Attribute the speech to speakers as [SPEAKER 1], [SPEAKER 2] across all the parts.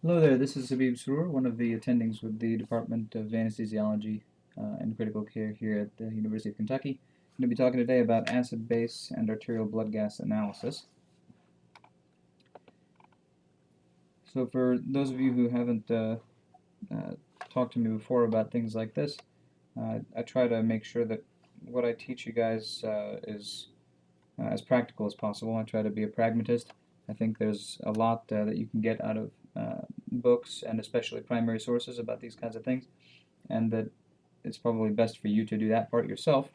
[SPEAKER 1] Hello there, this is Habib Srour, one of the attendings with the Department of Anesthesiology and Critical Care here at the University of Kentucky. I'm going to be talking today about acid base and arterial blood gas analysis. So for those of you who haven't uh, talked to me before about things like this, I try to make sure that what I teach you guys is as practical as possible. I try to be a pragmatist. I think there's a lot that you can get out of books and especially primary sources about these kinds of things, and that it's probably best for you to do that part yourself.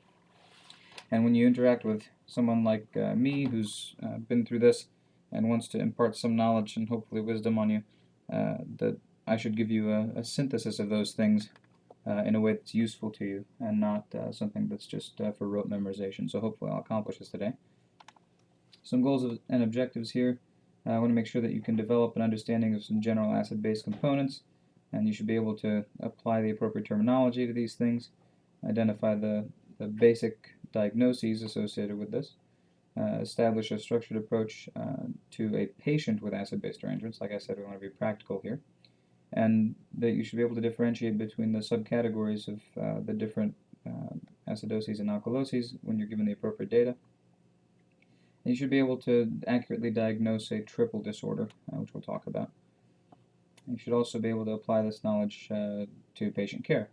[SPEAKER 1] And when you interact with someone like me who's been through this and wants to impart some knowledge and hopefully wisdom on you, that I should give you a synthesis of those things in a way that's useful to you and not something that's just for rote memorization. So hopefully I'll accomplish this today. Some goals and objectives here. I want to make sure that you can develop an understanding of some general acid-base components, and you should be able to apply the appropriate terminology to these things, identify the basic diagnoses associated with this, establish a structured approach to a patient with acid-base arrangements. Like I said, we want to be practical here, and that you should be able to differentiate between the subcategories of the different acidoses and alkaloses when you're given the appropriate data. And you should be able to accurately diagnose a triple disorder, which we'll talk about. You should also be able to apply this knowledge to patient care.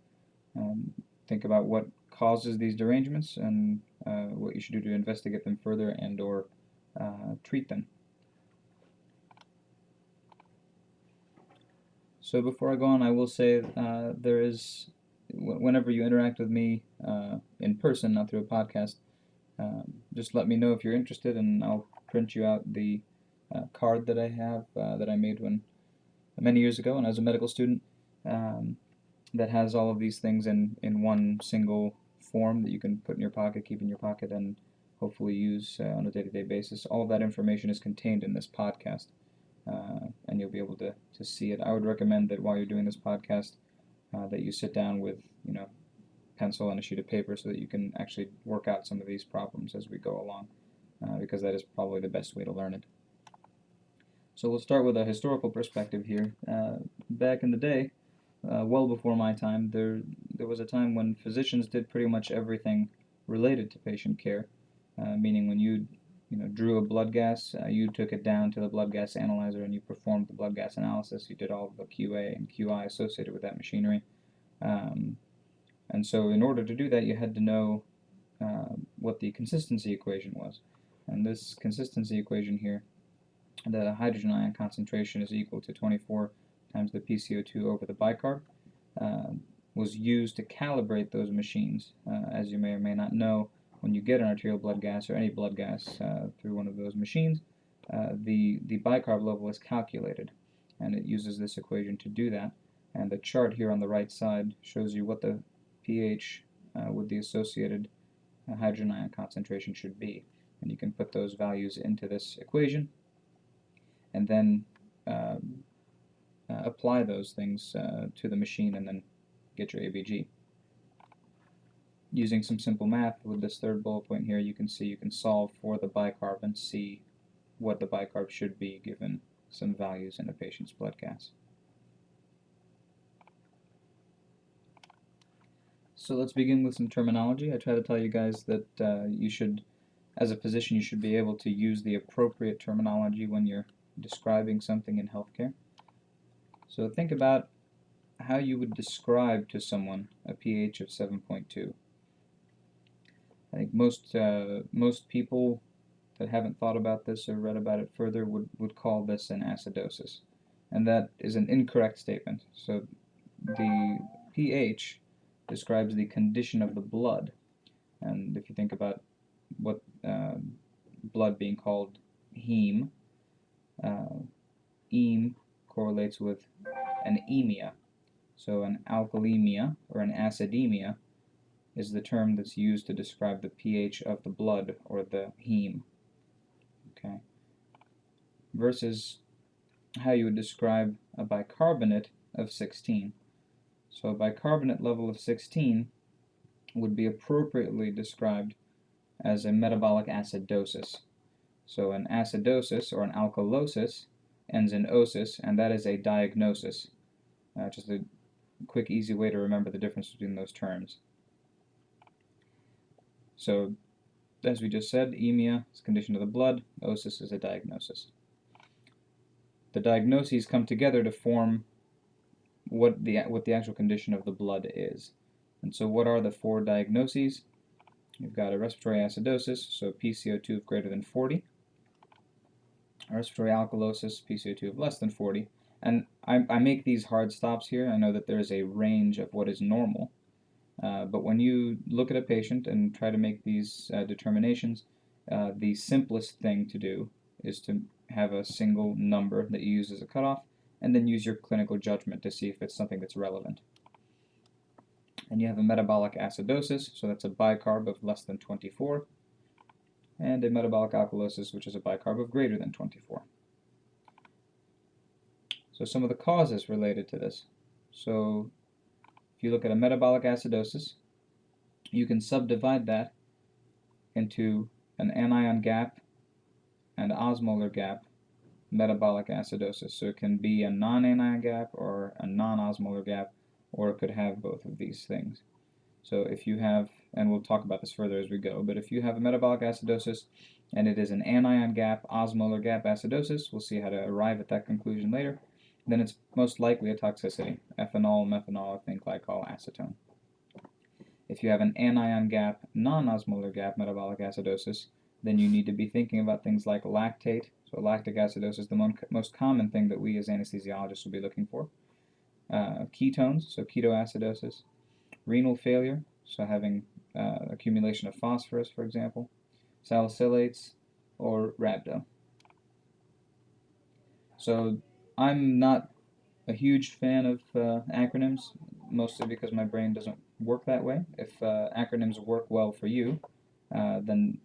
[SPEAKER 1] Think about what causes these derangements and what you should do to investigate them further and or treat them. So before I go on, I will say whenever you interact with me in person, not through a podcast, just let me know if you're interested, and I'll print you out the card that I have that I made many years ago when I was a medical student, that has all of these things in one single form that you can put in your pocket, keep in your pocket, and hopefully use on a day-to-day basis. All of that information is contained in this podcast, and you'll be able to see it. I would recommend that while you're doing this podcast, that you sit down with, pencil and a sheet of paper so that you can actually work out some of these problems as we go along, because that is probably the best way to learn it. So we'll start with a historical perspective here. Back in the day, well before my time, there was a time when physicians did pretty much everything related to patient care, meaning when you drew a blood gas, you took it down to the blood gas analyzer and you performed the blood gas analysis. You did all the QA and QI associated with that machinery. And so in order to do that, you had to know what the consistency equation was. And this consistency equation here, the hydrogen ion concentration is equal to 24 times the PCO2 over the bicarb, was used to calibrate those machines. As you may or may not know, when you get an arterial blood gas or any blood gas through one of those machines, the bicarb level is calculated, and it uses this equation to do that. And the chart here on the right side shows you what the pH with the associated hydrogen ion concentration should be. And you can put those values into this equation and then apply those things to the machine and then get your ABG. Using some simple math with this third bullet point here, you can see you can solve for the bicarb and see what the bicarb should be given some values in a patient's blood gas. So let's begin with some terminology. I try to tell you guys that you should, as a physician, you should be able to use the appropriate terminology when you're describing something in healthcare. So think about how you would describe to someone a pH of 7.2. I think most people that haven't thought about this or read about it further would call this an acidosis. And that is an incorrect statement. So the pH describes the condition of the blood. And if you think about what blood being called heme, heme correlates with anemia. So an alkalemia or an acidemia is the term that's used to describe the pH of the blood or the heme. Okay. Versus how you would describe a bicarbonate of 16. So a bicarbonate level of 16 would be appropriately described as a metabolic acidosis. So an acidosis or an alkalosis, ends in osis, and that is a diagnosis. Just a quick, easy way to remember the difference between those terms. So, as we just said, emia is a condition of the blood, osis is a diagnosis. The diagnoses come together to form what the actual condition of the blood is. And so what are the 4 diagnoses? You've got a respiratory acidosis, so PCO2 of greater than 40, a respiratory alkalosis, PCO2 of less than 40, and I make these hard stops here. I know that there is a range of what is normal, but when you look at a patient and try to make these determinations, the simplest thing to do is to have a single number that you use as a cutoff, and then use your clinical judgment to see if it's something that's relevant. And you have a metabolic acidosis, so that's a bicarb of less than 24, and a metabolic alkalosis, which is a bicarb of greater than 24. So some of the causes related to this. So if you look at a metabolic acidosis, you can subdivide that into an anion gap and osmolar gap metabolic acidosis. So it can be a non-anion gap or a non-osmolar gap, or it could have both of these things. So if you have, and we'll talk about this further as we go, but if you have a metabolic acidosis and it is an anion gap, osmolar gap acidosis, we'll see how to arrive at that conclusion later, then it's most likely a toxicity, ethanol, methanol, ethane glycol, acetone. If you have an anion gap, non-osmolar gap metabolic acidosis, then you need to be thinking about things like lactate. So lactic acidosis is the most common thing that we as anesthesiologists will be looking for. Ketones, so ketoacidosis. Renal failure, so having accumulation of phosphorus, for example. Salicylates, or rhabdo. So I'm not a huge fan of acronyms, mostly because my brain doesn't work that way. If acronyms work well for you, then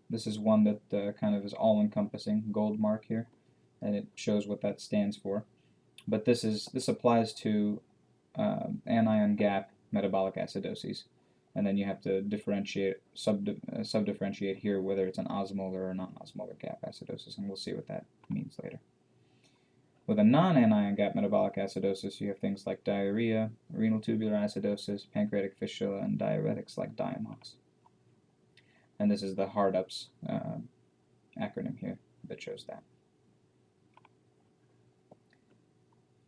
[SPEAKER 1] this is one that kind of is all-encompassing, gold mark here, and it shows what that stands for. But this applies to anion gap metabolic acidoses, and then you have to differentiate, sub-differentiate here whether it's an osmolar or non-osmolar gap acidosis, and we'll see what that means later. With a non-anion gap metabolic acidosis, you have things like diarrhea, renal tubular acidosis, pancreatic fistula, and diuretics like Diamox. And this is the HARD-UPS acronym here that shows that.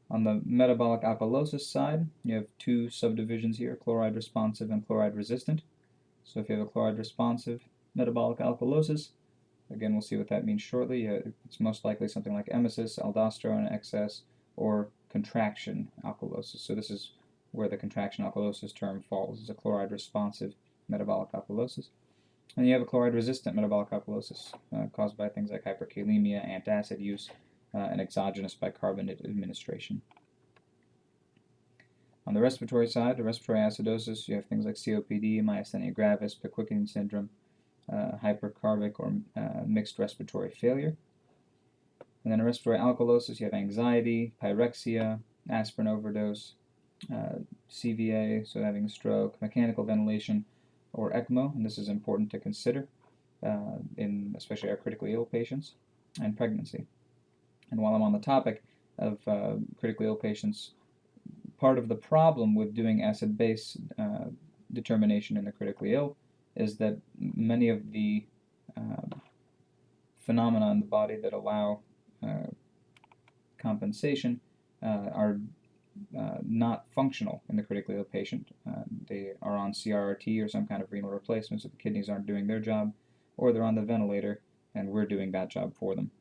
[SPEAKER 1] On the metabolic alkalosis side, you have 2 subdivisions here, chloride responsive and chloride resistant. So if you have a chloride responsive metabolic alkalosis, again, we'll see what that means shortly. It's most likely something like emesis, aldosterone excess, or contraction alkalosis. So this is where the contraction alkalosis term falls, is a chloride responsive metabolic alkalosis. And you have a chloride resistant metabolic alkalosis caused by things like hyperkalemia, antacid use, and exogenous bicarbonate administration. On the respiratory side, the respiratory acidosis, you have things like COPD, myasthenia gravis, Pickwickian syndrome, hypercarbic or mixed respiratory failure. And then a respiratory alkalosis, you have anxiety, pyrexia, aspirin overdose, CVA, so having a stroke, mechanical ventilation, or ECMO, and this is important to consider in especially our critically ill patients, and pregnancy. And while I'm on the topic of critically ill patients, part of the problem with doing acid-base determination in the critically ill is that many of the phenomena in the body that allow compensation are not functional in the critically ill patient. They are on CRRT or some kind of renal replacement, so the kidneys aren't doing their job, or they're on the ventilator and we're doing that job for them.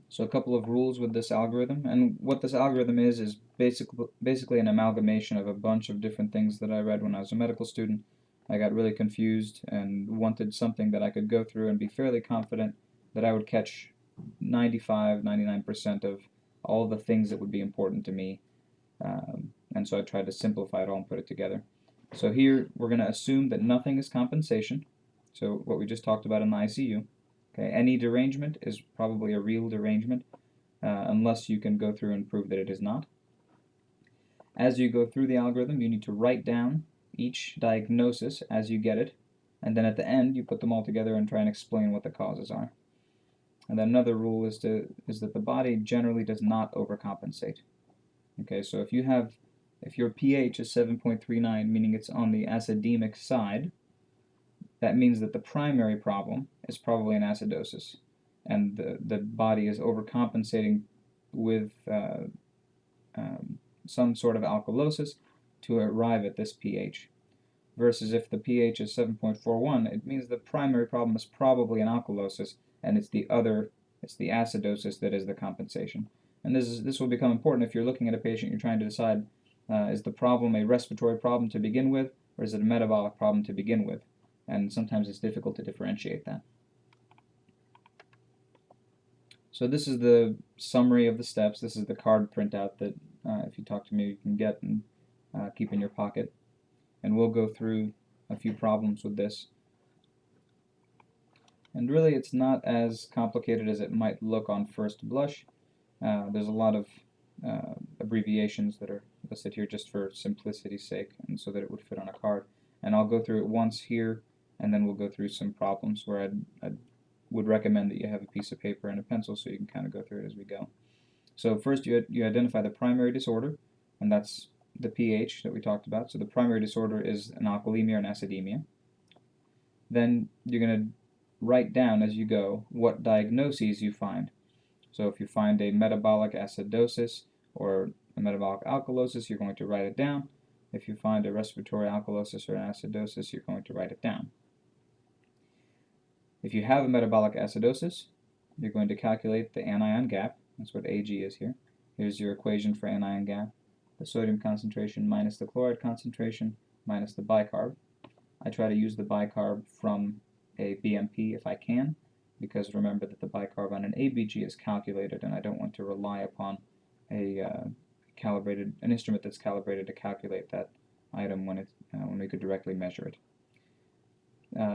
[SPEAKER 1] So a couple of rules with this algorithm, and what this algorithm is basically an amalgamation of a bunch of different things that I read when I was a medical student. I got really confused and wanted something that I could go through and be fairly confident that I would catch 95–99% of all the things that would be important to me, and so I tried to simplify it all and put it together. So here we're going to assume that nothing is compensation, so what we just talked about in the ICU. Okay, any derangement is probably a real derangement, unless you can go through and prove that it is not. As you go through the algorithm, you need to write down each diagnosis as you get it, and then at the end you put them all together and try and explain what the causes are. And then another rule is that the body generally does not overcompensate. Okay, so if your pH is 7.39, meaning it's on the acidemic side, that means that the primary problem is probably an acidosis, and the body is overcompensating with some sort of alkalosis to arrive at this pH. Versus if the pH is 7.41, it means the primary problem is probably an alkalosis, and it's the acidosis that is the compensation. And this will become important if you're looking at a patient, you're trying to decide, is the problem a respiratory problem to begin with, or is it a metabolic problem to begin with? And sometimes it's difficult to differentiate that. So this is the summary of the steps. This is the card printout that if you talk to me you can get and keep in your pocket. And we'll go through a few problems with this. And really it's not as complicated as it might look on first blush. There's a lot of abbreviations that are listed here just for simplicity's sake and so that it would fit on a card. And I'll go through it once here, and then we'll go through some problems where I would recommend that you have a piece of paper and a pencil so you can kind of go through it as we go. So first you identify the primary disorder, and that's the pH that we talked about. So the primary disorder is an alkalemia or an acidemia. Then you're going to write down as you go what diagnoses you find. So if you find a metabolic acidosis or a metabolic alkalosis, you're going to write it down. If you find a respiratory alkalosis or an acidosis, you're going to write it down. If you have a metabolic acidosis, you're going to calculate the anion gap. That's what AG is here. Here's your equation for anion gap. The sodium concentration minus the chloride concentration minus the bicarb. I try to use the bicarb from a BMP if I can, because remember that the bicarb on an ABG is calculated, and I don't want to rely upon an instrument that's calibrated to calculate that item when we could directly measure it.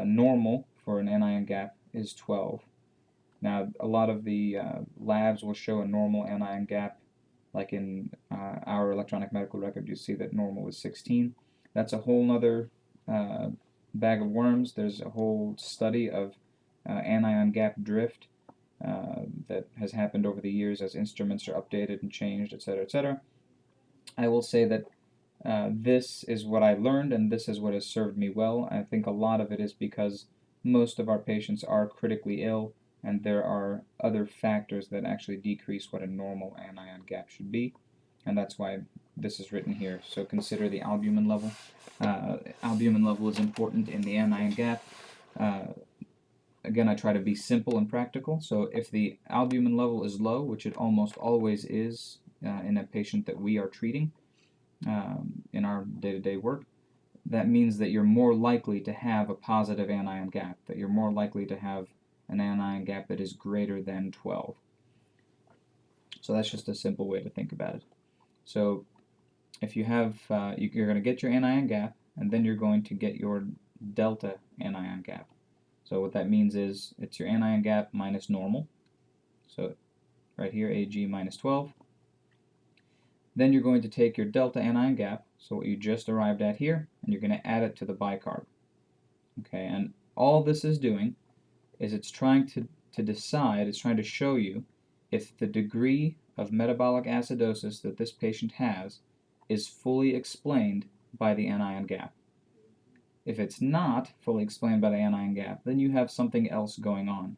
[SPEAKER 1] Normal for an anion gap is 12. Now, a lot of the labs will show a normal anion gap, like in our electronic medical record, you see that normal is 16. That's a whole other bag of worms. There's a whole study of anion gap drift that has happened over the years as instruments are updated and changed, etc., etc. I will say that this is what I learned, and this is what has served me well. I think a lot of it is because most of our patients are critically ill, and there are other factors that actually decrease what a normal anion gap should be, and that's why this is written here. So consider the albumin level. Albumin level is important in the anion gap. Again, I try to be simple and practical, so if the albumin level is low, which it almost always is in a patient that we are treating in our day-to-day work, that means that you're more likely to have a positive anion gap, that you're more likely to have an anion gap that is greater than 12. So that's just a simple way to think about it. So if you have, you're going to get your anion gap, and then you're going to get your delta anion gap. So what that means is it's your anion gap minus normal. So right here, AG minus 12. Then you're going to take your delta anion gap, so what you just arrived at here, and you're going to add it to the bicarb. Okay, and all this is doing is it's trying to decide, it's trying to show you if the degree of metabolic acidosis that this patient has is fully explained by the anion gap. If it's not fully explained by the anion gap, then you have something else going on.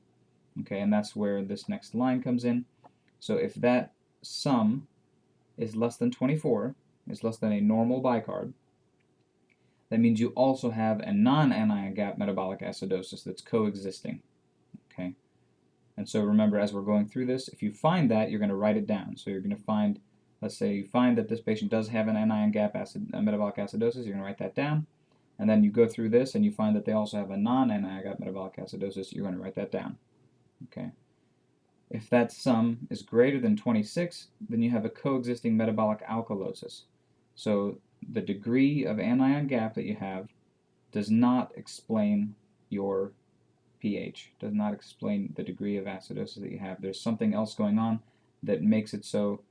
[SPEAKER 1] Okay, and that's where this next line comes in. So if that sum is less than 24, is less than a normal bicarb, that means you also have a non-anion gap metabolic acidosis that's coexisting. Okay, and so remember, as we're going through this, if you find that, you're going to write it down. So you're going to find, let's say you find that this patient does have an anion gap metabolic acidosis, you're going to write that down. And then you go through this and you find that they also have a non-anion gap metabolic acidosis, you're going to write that down. Okay. If that sum is greater than 26, then you have a coexisting metabolic alkalosis. So the degree of anion gap that you have does not explain your pH, does not explain the degree of acidosis that you have. There's something else going on that makes it so,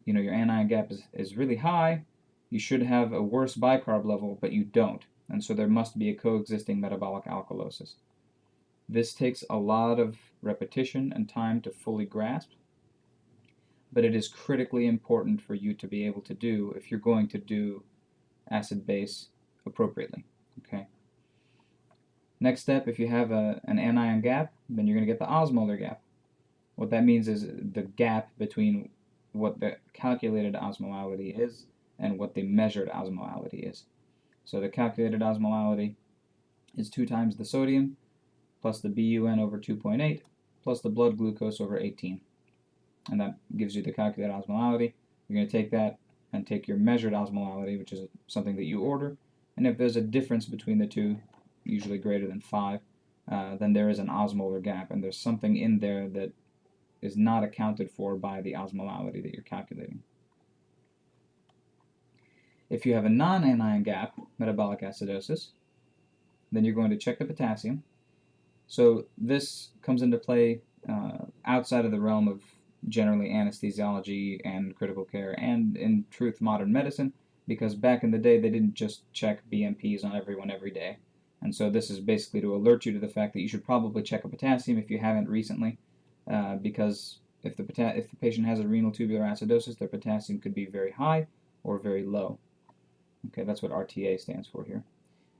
[SPEAKER 1] your anion gap is really high. You should have a worse bicarb level, but you don't. and so there must be a coexisting metabolic alkalosis. This takes a lot of repetition and time to fully grasp, but it is critically important for you to be able to do if you're going to do acid-base appropriately. Okay. Next step, if you have an anion gap, then you're going to get the osmolar gap. What that means is the gap between what the calculated osmolality is and what the measured osmolality is. So the calculated osmolality is 2 times the sodium plus the BUN over 2.8 plus the blood glucose over 18. And that gives you the calculated osmolality. You're going to take that and take your measured osmolality, which is something that you order. And if there's a difference between the two, usually greater than 5, then there is an osmolar gap, and there's something in there that is not accounted for by the osmolality that you're calculating. If you have a non-anion gap, metabolic acidosis, then you're going to check the potassium. So this comes into play outside of the realm of generally anesthesiology and critical care, and in truth modern medicine, because back in the day they didn't just check BMPs on everyone every day. And so this is basically to alert you to the fact that you should probably check a potassium if you haven't recently, because if the patient has a renal tubular acidosis, their potassium could be very high or very low. Okay, that's what RTA stands for here.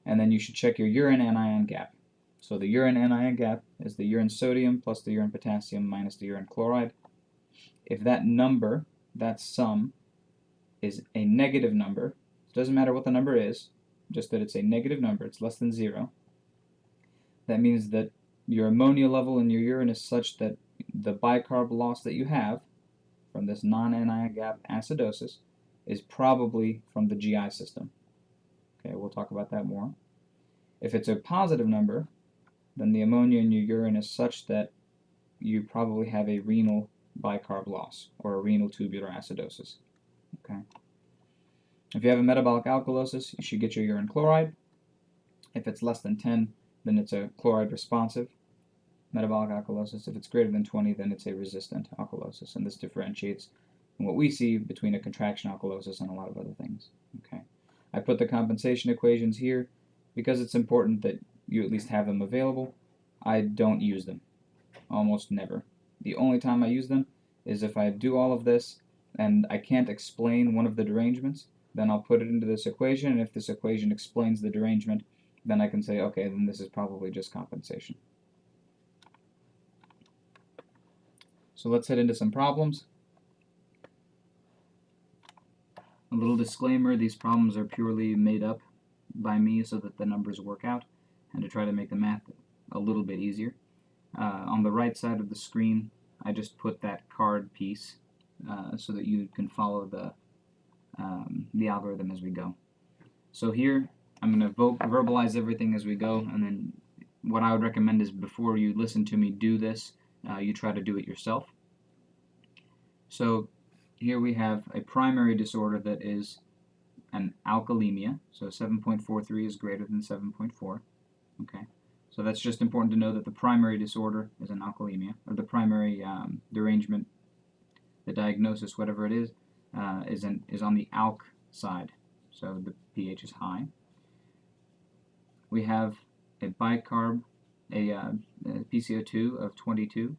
[SPEAKER 1] And then you should check your urine anion gap. So the urine anion gap is the urine sodium plus the urine potassium minus the urine chloride. If that number, that sum, is a negative number, it doesn't matter what the number is, just that it's a negative number, it's less than 0, that means that your ammonia level in your urine is such that the bicarb loss that you have from this non-anion gap acidosis is probably from the GI system. Okay, we'll talk about that more. If it's a positive number, then the ammonia in your urine is such that you probably have a renal bicarb loss or a renal tubular acidosis. Okay. If you have a metabolic alkalosis, you should get your urine chloride. If it's less than 10, then it's a chloride responsive metabolic alkalosis. If it's greater than 20, then it's a resistant alkalosis, and this differentiates what we see between a contraction alkalosis and a lot of other things. Okay. I put the compensation equations here because it's important that you at least have them available. I don't use them, almost never. The only time I use them is if I do all of this and I can't explain one of the derangements, then I'll put it into this equation, and if this equation explains the derangement, then I can say, okay, then this is probably just compensation. So let's head into some problems. A little disclaimer, these problems are purely made up by me so that the numbers work out and to try to make the math a little bit easier. On the right side of the screen, I just put that card piece so that you can follow the algorithm as we go. So here, I'm going to verbalize everything as we go, and then what I would recommend is before you listen to me do this, you try to do it yourself. So here we have a primary disorder that is an alkalemia, so 7.43 is greater than 7.4. Okay, so that's just important to know that the primary disorder is an alkalemia, or the primary derangement, the diagnosis, whatever it is on the alk side, so the pH is high. We have a bicarb, a PCO2 of 22,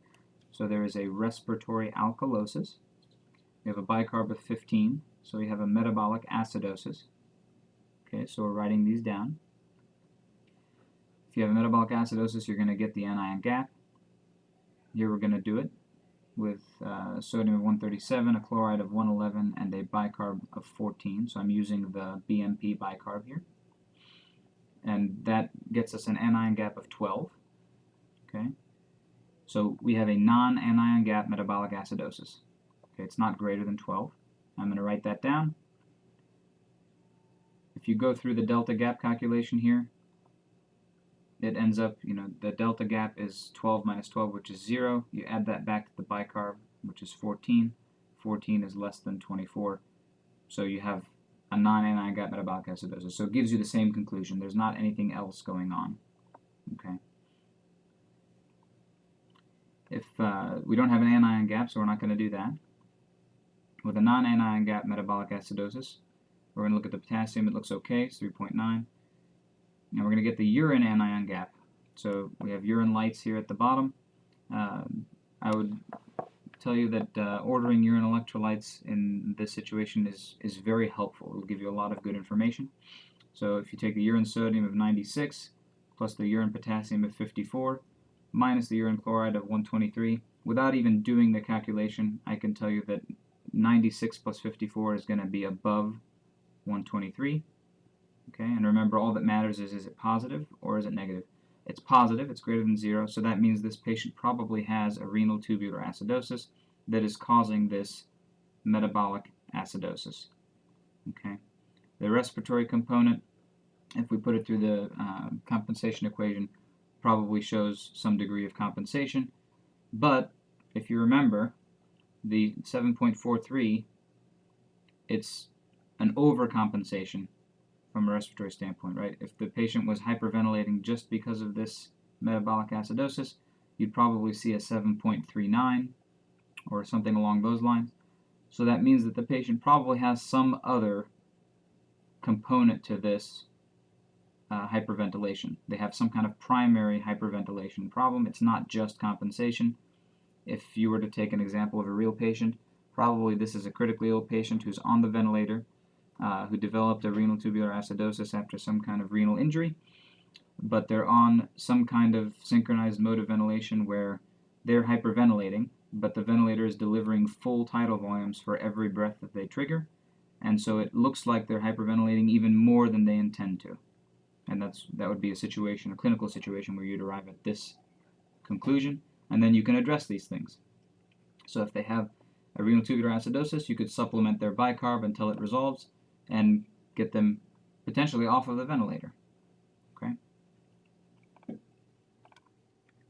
[SPEAKER 1] so there is a respiratory alkalosis. We have a bicarb of 15, so we have a metabolic acidosis. Okay, so we're writing these down. If you have a metabolic acidosis, you're going to get the anion gap. Here we're going to do it with sodium of 137, a chloride of 111, and a bicarb of 14. So I'm using the BMP bicarb here. And that gets us an anion gap of 12. Okay, so we have a non-anion gap metabolic acidosis. Okay, it's not greater than 12. I'm going to write that down. If you go through the delta gap calculation here, it ends up, the delta gap is 12 minus 12, which is 0. You add that back to the bicarb, which is 14. 14 is less than 24. So you have a non-anion gap metabolic acidosis. So it gives you the same conclusion. There's not anything else going on. Okay. If we don't have an anion gap, so we're not going to do that. With a non-anion gap metabolic acidosis, we're going to look at the potassium. It looks okay, it's 3.9. and we're going to get the urine anion gap. So we have urine lights here at the bottom. I would tell you that ordering urine electrolytes in this situation is very helpful. It will give you a lot of good information. So if you take the urine sodium of 96 plus the urine potassium of 54 minus the urine chloride of 123, without even doing the calculation, I can tell you that 96 plus 54 is going to be above 123. Okay, and remember, all that matters is it positive or is it negative? It's positive, it's greater than 0, so that means this patient probably has a renal tubular acidosis that is causing this metabolic acidosis. Okay, the respiratory component, if we put it through the compensation equation, probably shows some degree of compensation, but if you remember, the 7.43, it's an overcompensation from a respiratory standpoint, right? If the patient was hyperventilating just because of this metabolic acidosis, you'd probably see a 7.39 or something along those lines. So that means that the patient probably has some other component to this hyperventilation. They have some kind of primary hyperventilation problem. It's not just compensation. If you were to take an example of a real patient, probably this is a critically ill patient who's on the ventilator, who developed a renal tubular acidosis after some kind of renal injury, but they're on some kind of synchronized mode of ventilation where they're hyperventilating, but the ventilator is delivering full tidal volumes for every breath that they trigger, and so it looks like they're hyperventilating even more than they intend to. And that would be a situation, a clinical situation, where you'd arrive at this conclusion, and then you can address these things. So if they have a renal tubular acidosis, you could supplement their bicarb until it resolves and get them potentially off of the ventilator. Okay.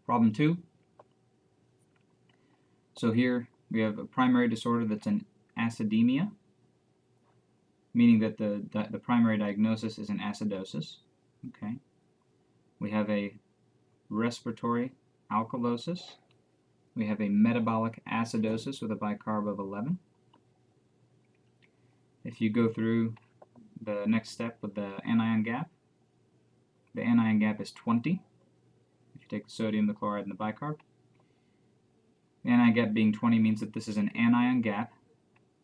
[SPEAKER 1] Problem 2. So here we have a primary disorder that's an acidemia, meaning that the primary diagnosis is an acidosis. Okay. We have a respiratory alkalosis. We have a metabolic acidosis with a bicarb of 11. If you go through the next step with the anion gap, the anion gap is 20. If you take the sodium, the chloride, and the bicarb. The anion gap being 20 means that this is an anion gap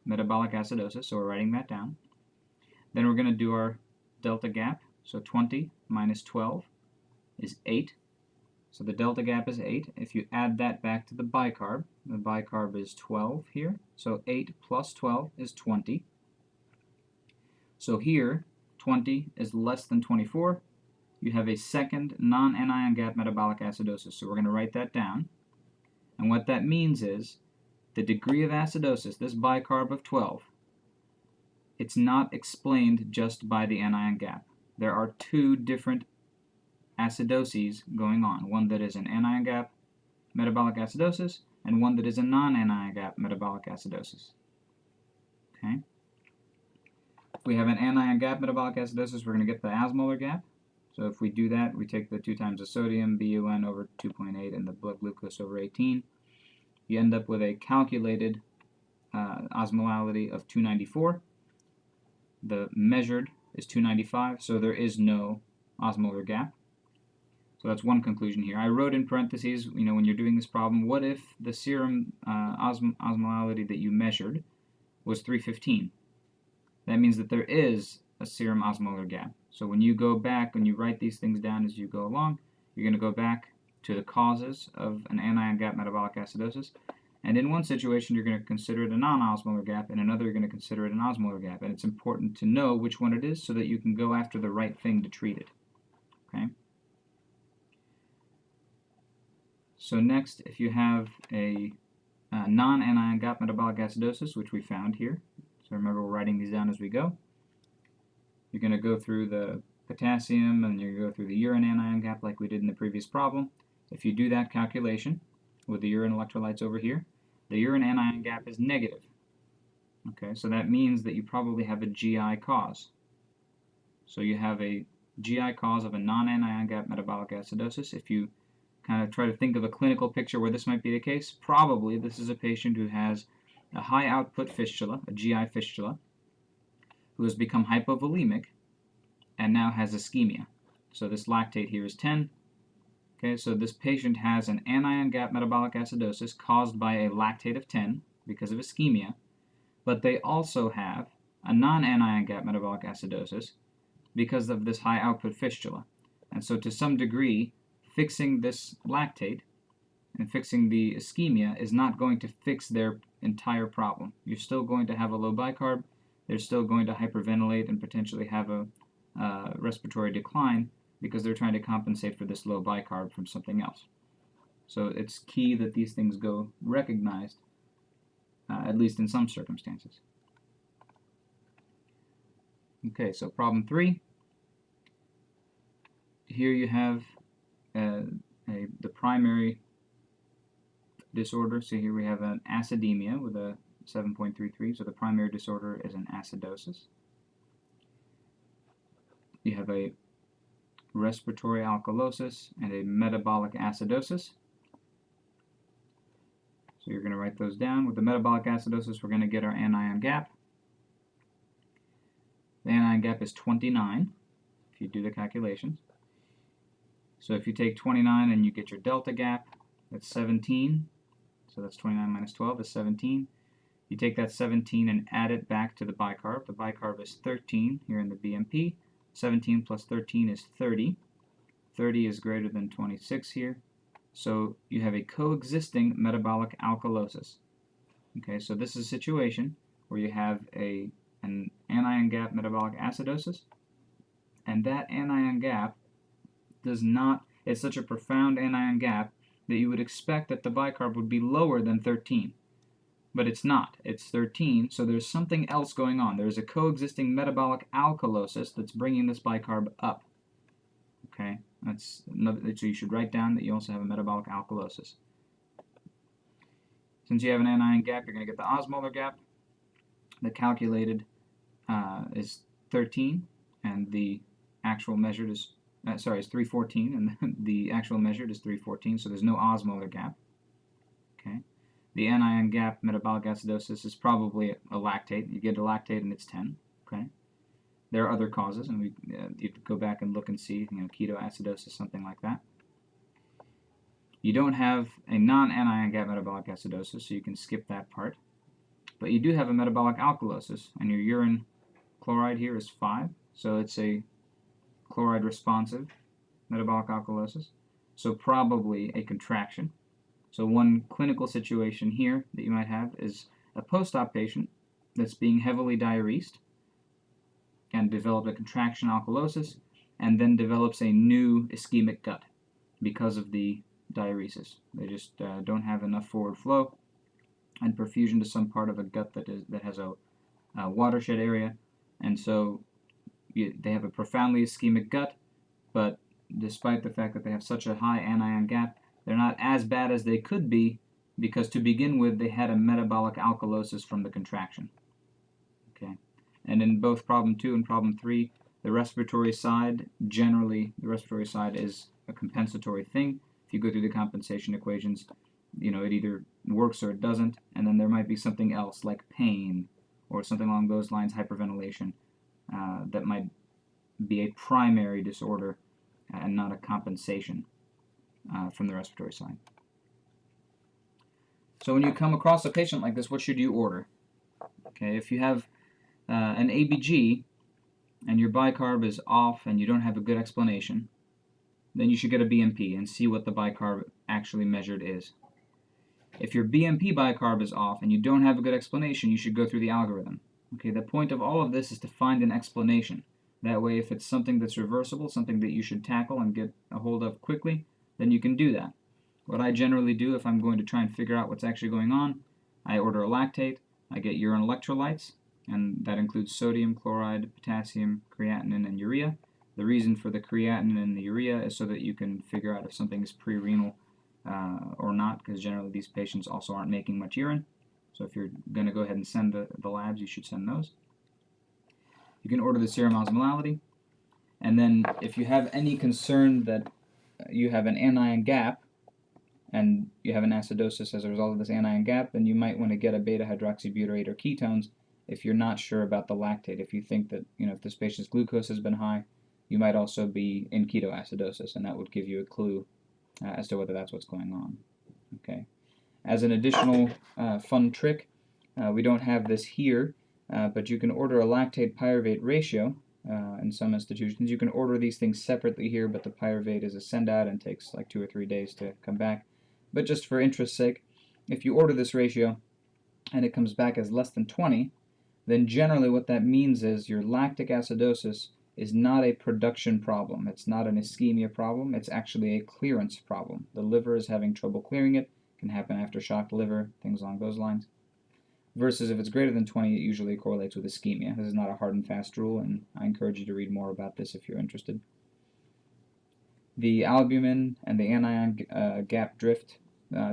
[SPEAKER 1] metabolic acidosis, so we're writing that down. Then we're going to do our delta gap, so 20 minus 12 is 8. So the delta gap is 8. If you add that back to the bicarb is 12 here, so 8 plus 12 is 20. So here, 20 is less than 24. You have a second non-anion gap metabolic acidosis, so we're going to write that down. And what that means is the degree of acidosis, this bicarb of 12, it's not explained just by the anion gap. There are two different acidoses going on, one that is an anion gap metabolic acidosis and one that is a non-anion gap metabolic acidosis. Okay. If we have an anion gap metabolic acidosis, we're going to get the osmolar gap. So if we do that, we take the 2 times the sodium, BUN over 2.8, and the blood glucose over 18. You end up with a calculated osmolality of 294. The measured is 295, so there is no osmolar gap. So that's one conclusion here. I wrote in parentheses, when you're doing this problem, what if the serum osmolality that you measured was 315? That means that there is a serum osmolar gap. So when you go back, when you write these things down as you go along, you're going to go back to the causes of an anion gap metabolic acidosis. And in one situation, you're going to consider it a non-osmolar gap, and another, you're going to consider it an osmolar gap. And it's important to know which one it is so that you can go after the right thing to treat it. Okay? So next, if you have a non-anion gap metabolic acidosis, which we found here, so remember we're writing these down as we go, you're going to go through the potassium and you're going to go through the urine anion gap like we did in the previous problem. If you do that calculation with the urine electrolytes over here, the urine anion gap is negative. Okay, so that means that you probably have a GI cause. So you have a GI cause of a non-anion gap metabolic acidosis. If you kind of try to think of a clinical picture where this might be the case, probably this is a patient who has a high output fistula, a GI fistula, who has become hypovolemic and now has ischemia. So this lactate here is 10. Okay, so this patient has an anion gap metabolic acidosis caused by a lactate of 10 because of ischemia, but they also have a non-anion gap metabolic acidosis because of this high output fistula. And so to some degree, fixing this lactate and fixing the ischemia is not going to fix their entire problem. You're still going to have a low bicarb, they're still going to hyperventilate and potentially have a respiratory decline because they're trying to compensate for this low bicarb from something else. So it's key that these things go recognized, at least in some circumstances. Okay, so problem 3. Here you have the primary disorder. So here we have an acidemia with a 7.33. So the primary disorder is an acidosis. You have a respiratory alkalosis and a metabolic acidosis. So you're going to write those down. With the metabolic acidosis, we're going to get our anion gap. The anion gap is 29 if you do the calculations. So if you take 29 and you get your delta gap, that's 17. So that's 29 minus 12 is 17. You take that 17 and add it back to the bicarb. The bicarb is 13 here in the BMP. 17 plus 13 is 30. 30 is greater than 26 here. So you have a coexisting metabolic alkalosis. Okay, so this is a situation where you have an anion gap metabolic acidosis, and that anion gap does not, it's such a profound anion gap that you would expect that the bicarb would be lower than 13. But it's not. It's 13, so there's something else going on. There's a coexisting metabolic alkalosis that's bringing this bicarb up. Okay, that's another, so you should write down that you also have a metabolic alkalosis. Since you have an anion gap, you're going to get the osmolar gap. The calculated is 13, and the actual measured is, is 314, and the actual measured is 314, so there's no osmolar gap. Okay. The anion gap metabolic acidosis is probably a lactate. You get a lactate and it's 10. Okay. There are other causes, and you go back and look and see, ketoacidosis, something like that. You don't have a non-anion gap metabolic acidosis, so you can skip that part. But you do have a metabolic alkalosis, and your urine chloride here is 5, so it's a chloride responsive metabolic alkalosis, so probably a contraction. So one clinical situation here that you might have is a post-op patient that's being heavily diuresed and developed a contraction alkalosis and then develops a new ischemic gut because of the diuresis. They just don't have enough forward flow and perfusion to some part of a gut that has a watershed area, and so they have a profoundly ischemic gut, but despite the fact that they have such a high anion gap, they're not as bad as they could be because to begin with they had a metabolic alkalosis from the contraction. Okay, and in both problem 2 and problem 3, the respiratory side, generally the respiratory side is a compensatory thing. If you go through the compensation equations, it either works or it doesn't, and then there might be something else like pain or something along those lines, hyperventilation, that might be a primary disorder and not a compensation from the respiratory side. So when you come across a patient like this, what should you order? Okay, if you have an ABG and your bicarb is off and you don't have a good explanation, then you should get a BMP and see what the bicarb actually measured is. If your BMP bicarb is off and you don't have a good explanation, you should go through the algorithm. Okay, the point of all of this is to find an explanation. That way, if it's something that's reversible, something that you should tackle and get a hold of quickly, then you can do that. What I generally do if I'm going to try and figure out what's actually going on, I order a lactate, I get urine electrolytes, and that includes sodium, chloride, potassium, creatinine, and urea. The reason for the creatinine and the urea is so that you can figure out if something is pre-renal or not, because generally these patients also aren't making much urine. So if you're going to go ahead and send the labs, you should send those. You can order the serum osmolality, and then if you have any concern that you have an anion gap and you have an acidosis as a result of this anion gap, then you might want to get a beta-hydroxybutyrate or ketones if you're not sure about the lactate. If you think that if this patient's glucose has been high, you might also be in ketoacidosis, and that would give you a clue as to whether that's what's going on. Okay. As an additional fun trick, we don't have this here, but you can order a lactate pyruvate ratio in some institutions. You can order these things separately here, but the pyruvate is a send-out and takes like 2 or 3 days to come back. But just for interest's sake, if you order this ratio and it comes back as less than 20, then generally what that means is your lactic acidosis is not a production problem. It's not an ischemia problem. It's actually a clearance problem. The liver is having trouble clearing it. It can happen after shocked liver, things along those lines. Versus if it's greater than 20, it usually correlates with ischemia. This is not a hard and fast rule, and I encourage you to read more about this if you're interested. The albumin and the anion gap drift,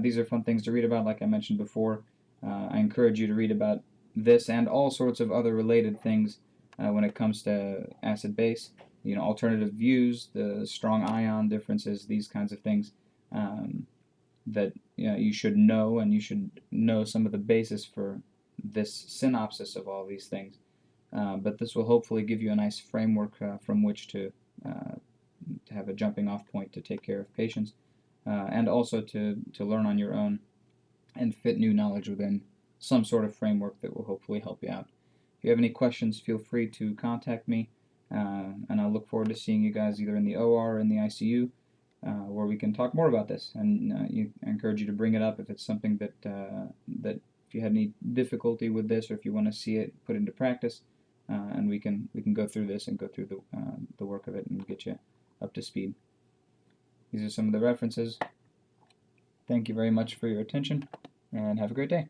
[SPEAKER 1] these are fun things to read about, like I mentioned before. I encourage you to read about this and all sorts of other related things when it comes to acid-base. You know, alternative views, the strong ion differences, these kinds of things that you should know, and you should know some of the basis for this synopsis of all these things. But this will hopefully give you a nice framework from which to have a jumping off point to take care of patients, and also to learn on your own and fit new knowledge within some sort of framework that will hopefully help you out. If you have any questions, feel free to contact me, and I'll look forward to seeing you guys either in the OR or in the ICU, where we can talk more about this. And I encourage you to bring it up if it's something that if you had any difficulty with this, or if you want to see it put into practice, and we can go through this and go through the work of it and get you up to speed. These are some of the references. Thank you very much for your attention, and have a great day.